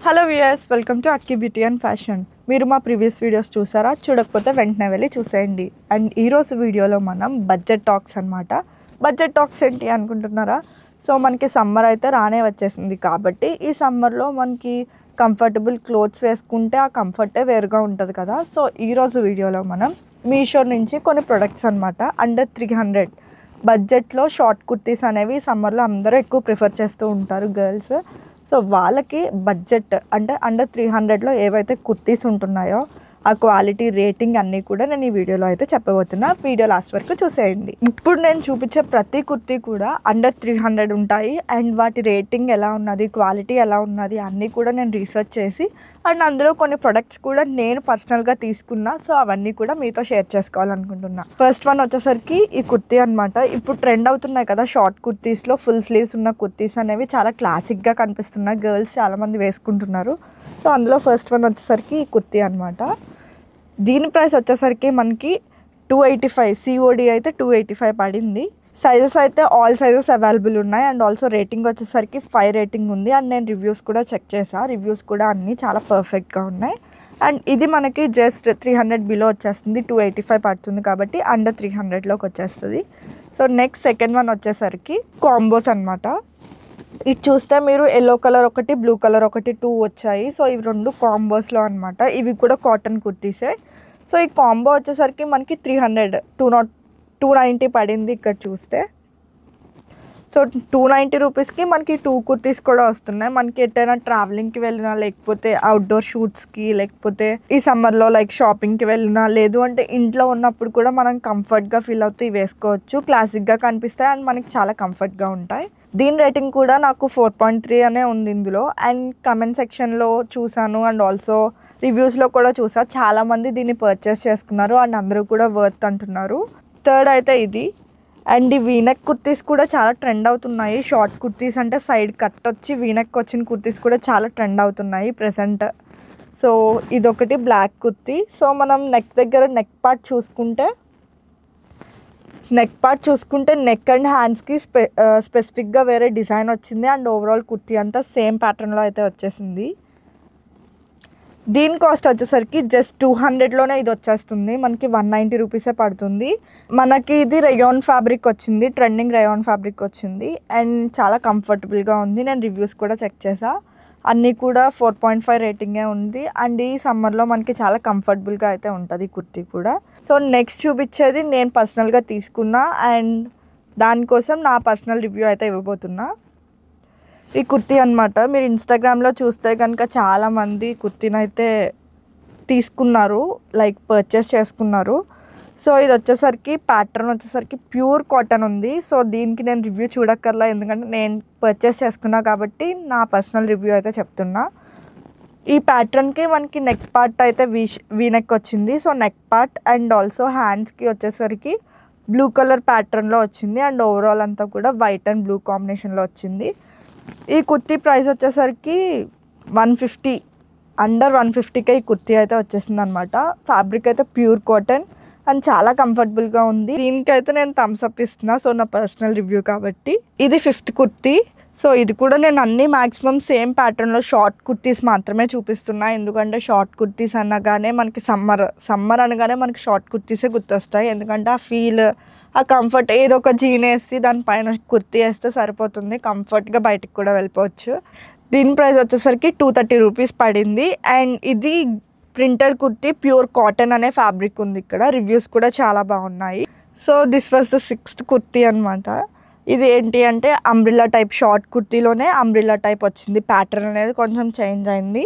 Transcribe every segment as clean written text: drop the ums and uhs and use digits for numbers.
Hello viewers, welcome to Akki beauty and fashion. మీరు మా previous videos చూసారా? చూడకపోతే వెంటనే వెళ్ళి చూసేయండి. అండ్ ఈరోజు వీడియోలో మనం బడ్జెట్ టాక్స్ అనమాట. బడ్జెట్ టాక్స్ ఏంటి అనుకుంటున్నారా? సో మనకి సమ్మర్ అయితే రానే వచ్చేసింది కాబట్టి ఈ సమ్మర్లో మనకి కంఫర్టబుల్ క్లోత్స్ వేసుకుంటే ఆ కంఫర్టే వేరుగా ఉంటుంది కదా. సో ఈరోజు వీడియోలో మనం మీషో నుంచి కొన్ని ప్రొడక్ట్స్ అనమాట అండర్ 300 బడ్జెట్లో షార్ట్ కుర్తీస్ అనేవి సమ్మర్లో అందరూ ఎక్కువ ప్రిఫర్ చేస్తూ ఉంటారు గర్ల్స్. సో వాళ్ళకి బడ్జెట్ అంటే అండర్ 300లో ఏవైతే కుర్తీస్ ఉంటున్నాయో ఆ క్వాలిటీ రేటింగ్ అన్నీ కూడా నేను ఈ వీడియోలో అయితే చెప్పబోతున్నా. వీడియో లాస్ట్ వరకు చూసేయండి. ఇప్పుడు నేను చూపించే ప్రతి కుర్తీ కూడా అండర్ 300 ఉంటాయి. అండ్ వాటి రేటింగ్ ఎలా ఉన్నది, క్వాలిటీ ఎలా ఉన్నది అన్నీ కూడా నేను రీసెర్చ్ చేసి అండ్ అందులో కొన్ని ప్రొడక్ట్స్ కూడా నేను పర్సనల్గా తీసుకున్నా. సో అవన్నీ కూడా మీతో షేర్ చేసుకోవాలనుకుంటున్నా. ఫస్ట్ వన్ వచ్చేసరికి ఈ కుర్తీ అనమాట. ఇప్పుడు ట్రెండ్ అవుతున్నాయి కదా షార్ట్ కుర్తీస్లో ఫుల్ స్లీవ్స్ ఉన్న కుర్తీస్ అనేవి చాలా క్లాసిక్గా కనిపిస్తున్నాయి. గర్ల్స్ చాలామంది వేసుకుంటున్నారు. సో అందులో ఫస్ట్ వన్ వచ్చేసరికి ఈ కుర్తీ అనమాట. దీని ప్రైస్ వచ్చేసరికి మనకి 285 సిఓడి అయితే 285 పడింది. సైజెస్ అయితే ఆల్ సైజెస్ అవైలబుల్ ఉన్నాయి. అండ్ ఆల్సో రేటింగ్ వచ్చేసరికి 5 రేటింగ్ ఉంది. అండ్ నేను రివ్యూస్ కూడా చెక్ చేశాను. రివ్యూస్ కూడా అన్నీ చాలా పర్ఫెక్ట్గా ఉన్నాయి. అండ్ ఇది మనకి జస్ట్ 300 బిలో వచ్చేస్తుంది. 285 పడుతుంది కాబట్టి అండర్ 300లోకి వచ్చేస్తుంది. సో నెక్స్ట్ సెకండ్ వన్ వచ్చేసరికి కాంబోస్ అనమాట. ఇది చూస్తే మీరు ఎల్లో కలర్ ఒకటి, బ్లూ కలర్ ఒకటి 2 వచ్చాయి. సో ఇవి రెండు కాంబోస్లో అనమాట. ఇవి కూడా కాటన్ కుర్తీసే. సో ఈ కాంబో వచ్చేసరికి మనకి 290 పడింది ఇక్కడ చూస్తే. సో 290 రూపీస్కి మనకి 2 కుర్తీస్ కూడా వస్తున్నాయి. మనకి ఎట్టైనా ట్రావెలింగ్కి వెళ్ళినా, లేకపోతే అవుట్డోర్ షూట్స్కి, లేకపోతే ఈ సమ్మర్లో లైక్ షాపింగ్కి వెళ్ళినా, లేదు అంటే ఇంట్లో ఉన్నప్పుడు కూడా మనం కంఫర్ట్గా ఫీల్ అవుతూ వేసుకోవచ్చు. క్లాసిక్గా కనిపిస్తాయి అండ్ మనకి చాలా కంఫర్ట్గా ఉంటాయి. దీని రేటింగ్ కూడా నాకు 4.3 అనే ఉంది ఇందులో. అండ్ కమెంట్ సెక్షన్లో చూసాను అండ్ ఆల్సో రివ్యూస్లో కూడా చూసాను. చాలామంది దీన్ని పర్చేస్ చేసుకున్నారు అండ్ అందరూ కూడా వర్త్ అంటున్నారు. థర్డ్ అయితే ఇది. అండ్ ఈ వీనెక్ కుర్తీస్ కూడా చాలా ట్రెండ్ అవుతున్నాయి. షార్ట్ కుర్తీస్ అంటే సైడ్ కట్ వచ్చి వీనెక్ వచ్చిన కుర్తీస్ కూడా చాలా ట్రెండ్ అవుతున్నాయి ప్రెసెంట్. సో ఇదొకటి బ్లాక్ కుర్తీ. సో మనం నెక్ దగ్గర నెక్ పార్ట్ చూసుకుంటే నెక్ అండ్ హ్యాండ్స్కి స్పెసిఫిక్గా వేరే డిజైన్ వచ్చింది. అండ్ ఓవరాల్ కుర్తీ అంతా సేమ్ ప్యాటర్న్లో అయితే వచ్చేసింది. దీని కాస్ట్ వచ్చేసరికి జస్ట్ 200లోనే ఇది వచ్చేస్తుంది. మనకి 190 రూపీసే పడుతుంది. మనకి ఇది రేయాన్ ఫ్యాబ్రిక్ వచ్చింది, ట్రెండింగ్ రేయాన్ ఫ్యాబ్రిక్ వచ్చింది. అండ్ చాలా కంఫర్టబుల్గా ఉంది. నేను రివ్యూస్ కూడా చెక్ చేసా, అన్నీ కూడా 4.5 రేటింగే ఉంది. అండ్ ఈ సమ్మర్లో మనకి చాలా కంఫర్టబుల్గా అయితే ఉంటుంది కుర్తీ కూడా. సో నెక్స్ట్ చూపించేది నేను పర్సనల్గా తీసుకున్నా అండ్ దానికోసం నా పర్సనల్ రివ్యూ అయితే ఇవ్వబోతున్నా. ఈ కుర్తీ అనమాట. మీరు ఇన్స్టాగ్రామ్లో చూస్తే కనుక చాలామంది కుర్తీని అయితే తీసుకున్నారు, లైక్ పర్చేస్ చేసుకున్నారు. సో ఇది వచ్చేసరికి ప్యాటర్న్ వచ్చేసరికి ప్యూర్ కాటన్ ఉంది. సో దీనికి నేను రివ్యూ చూడక్కర్లా, ఎందుకంటే నేను పర్చేస్ చేసుకున్నా కాబట్టి నా పర్సనల్ రివ్యూ అయితే చెప్తున్నా. ఈ ప్యాటర్న్కి మనకి నెక్ పార్ట్ అయితే వీనెక్ వచ్చింది. So neck part and also హ్యాండ్స్కి వచ్చేసరికి బ్లూ కలర్ ప్యాటర్న్లో వచ్చింది. అండ్ ఓవరాల్ అంతా కూడా వైట్ అండ్ బ్లూ కాంబినేషన్లో వచ్చింది. ఈ కుర్తీ ప్రైస్ వచ్చేసరికి 150, అండర్ 150కే ఈ కుర్తీ అయితే వచ్చేసింది అనమాట. ఫ్యాబ్రిక్ అయితే ప్యూర్ కాటన్ అండ్ చాలా కంఫర్టబుల్గా ఉంది. దీనికైతే నేను థమ్స్ అప్ ఇస్తున్నా. సో నా పర్సనల్ రివ్యూ కాబట్టి. ఇది 5th కుర్తీ. సో ఇది కూడా నేను అన్ని మ్యాక్సిమం సేమ్ ప్యాటర్న్లో షార్ట్ కుర్తీస్ మాత్రమే చూపిస్తున్నా. ఎందుకంటే షార్ట్ కుర్తీస్ అనగానే మనకి సమ్మర్ అనగానే మనకి షార్ట్ కుర్తీసే గుర్తొస్తాయి. ఎందుకంటే ఆ ఫీల్, ఆ కంఫర్ట్, ఏదో ఒక జీన్ వేసి దానిపైన కుర్తీ వేస్తే సరిపోతుంది. కంఫర్ట్గా బయటికి కూడా వెళ్ళిపోవచ్చు. దీని ప్రైస్ వచ్చేసరికి 230 రూపీస్ పడింది. అండ్ ఇది ప్రింటెడ్ కుర్తీ, ప్యూర్ కాటన్ అనే ఫ్యాబ్రిక్ ఉంది ఇక్కడ. రివ్యూస్ కూడా చాలా బాగున్నాయి. So this was the 6th kurti అనమాట. ఇది ఏంటి అంటే అంబ్రిల్లా టైప్, షార్ట్ కుర్తీలోనే అంబ్రిల్లా టైప్ వచ్చింది. ప్యాటర్న్ అనేది కొంచెం చేంజ్ అయింది.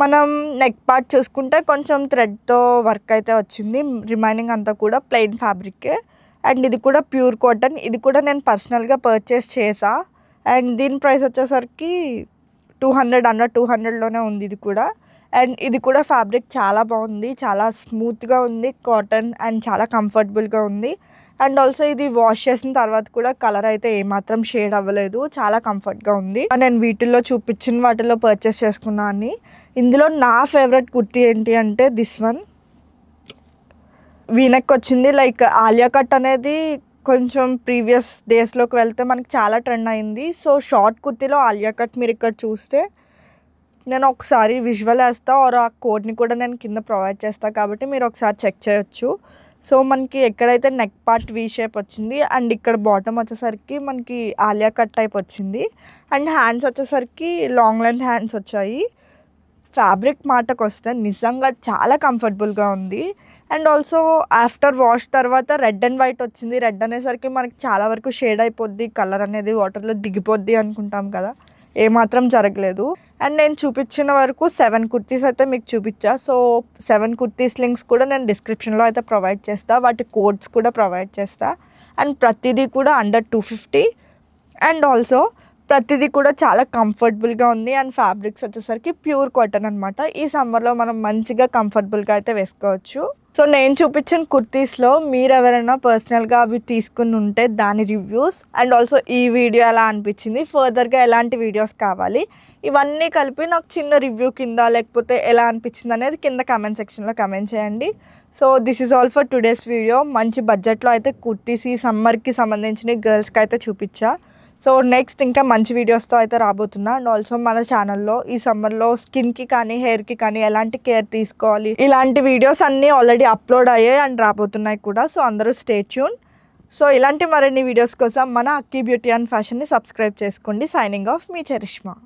మనం నెక్ పార్ట్ చూసుకుంటే కొంచెం థ్రెడ్తో వర్క్ అయితే వచ్చింది. రిమైనింగ్ అంతా కూడా ప్లెయిన్ ఫ్యాబ్రికే. అండ్ ఇది కూడా ప్యూర్ కాటన్. ఇది కూడా నేను పర్సనల్గా పర్చేస్ చేసా. అండ్ దీని ప్రైస్ వచ్చేసరికి 200, అండర్ 200లోనే ఉంది ఇది కూడా. అండ్ ఇది కూడా ఫ్యాబ్రిక్ చాలా బాగుంది, చాలా స్మూత్గా ఉంది కాటన్ అండ్ చాలా కంఫర్టబుల్గా ఉంది. అండ్ ఆల్సో ఇది వాష్ చేసిన తర్వాత కూడా కలర్ అయితే ఏమాత్రం షేడ్ అవ్వలేదు, చాలా కంఫర్ట్గా ఉంది. నేను వీటిల్లో చూపించిన వాటిల్లో పర్చేస్ చేసుకున్నా అని. ఇందులో నా ఫేవరెట్ కుర్తీ ఏంటి అంటే దిస్ వన్. వీనెక్ వచ్చింది. లైక్ ఆలియా కట్ అనేది కొంచెం ప్రీవియస్ డేస్లోకి వెళ్తే మనకి చాలా ట్రెండ్ అయింది. సో షార్ట్ కుర్తీలో ఆలియా కట్ మీరు ఇక్కడ చూస్తే నేను ఒకసారి విజువల్ వేస్తా ఆర్ ఆ కోడ్ని కూడా నేను కింద ప్రొవైడ్ చేస్తాను, కాబట్టి మీరు ఒకసారి చెక్ చేయొచ్చు. సో మనకి ఎక్కడైతే నెక్ పార్ట్ వీ షేప్ వచ్చింది అండ్ ఇక్కడ బాటమ్ వచ్చేసరికి మనకి ఆలియా కట్ టైప్ వచ్చింది అండ్ హ్యాండ్స్ వచ్చేసరికి లాంగ్ లెంత్ హ్యాండ్స్ వచ్చాయి. ఫ్యాబ్రిక్ మాటకు వస్తే నిజంగా చాలా కంఫర్టబుల్గా ఉంది. అండ్ ఆల్సో ఆఫ్టర్ వాష్ తర్వాత రెడ్ అండ్ వైట్ వచ్చింది. రెడ్ అనేసరికి మనకి చాలా వరకు షేడ్ అయిపోద్ది, కలర్ అనేది వాటర్లో దిగిపోద్ది అనుకుంటాం కదా, ఏమాత్రం జరగలేదు. అండ్ నేను చూపించిన వరకు 7 కుర్తీస్ అయితే మీకు చూపించా. సో 7 కుర్తీస్ లింక్స్ కూడా నేను డిస్క్రిప్షన్లో అయితే ప్రొవైడ్ చేస్తా, వాటి కోడ్స్ కూడా ప్రొవైడ్ చేస్తా. అండ్ ప్రతిదీ కూడా అండర్ 250 అండ్ ఆల్సో ప్రతిదీ కూడా చాలా కంఫర్టబుల్గా ఉంది. అండ్ ఫ్యాబ్రిక్స్ వచ్చేసరికి ప్యూర్ కాటన్ అనమాట. ఈ సమ్మర్లో మనం మంచిగా కంఫర్టబుల్గా అయితే వేసుకోవచ్చు. సో నేను చూపించిన కుర్తీస్లో మీరు ఎవరైనా పర్సనల్గా అవి తీసుకుని ఉంటే దాని రివ్యూస్ అండ్ ఆల్సో ఈ వీడియో ఎలా అనిపించింది, ఫర్దర్గా ఎలాంటి వీడియోస్ కావాలి, ఇవన్నీ కలిపి నాకు చిన్న రివ్యూ కింద లేకపోతే ఎలా అనిపించింది అనేది కింద కామెంట్ సెక్షన్లో కామెంట్ చేయండి. So this is all for today's video. మంచి బడ్జెట్లో అయితే కుర్తీస్ ఈ సమ్మర్కి సంబంధించిన గర్ల్స్కి అయితే చూపించా. సో నెక్స్ట్ ఇంకా మంచి వీడియోస్తో అయితే రాబోతున్నా. అండ్ ఆల్సో మన ఛానల్లో ఈ సమ్మర్లో స్కిన్కి కానీ హెయిర్కి కానీ ఎలాంటి కేర్ తీసుకోవాలి, ఇలాంటి వీడియోస్ అన్నీ ఆల్రెడీ అప్లోడ్ అయ్యాయి అండ్ రాబోతున్నాయి కూడా. సో అందరూ స్టే ట్యూన్. సో ఇలాంటి మరిన్ని వీడియోస్ కోసం మన అక్కీ బ్యూటీ అండ్ ఫ్యాషన్ని సబ్స్క్రైబ్ చేసుకోండి. సైనింగ్ ఆఫ్ మీ చరిష్మా.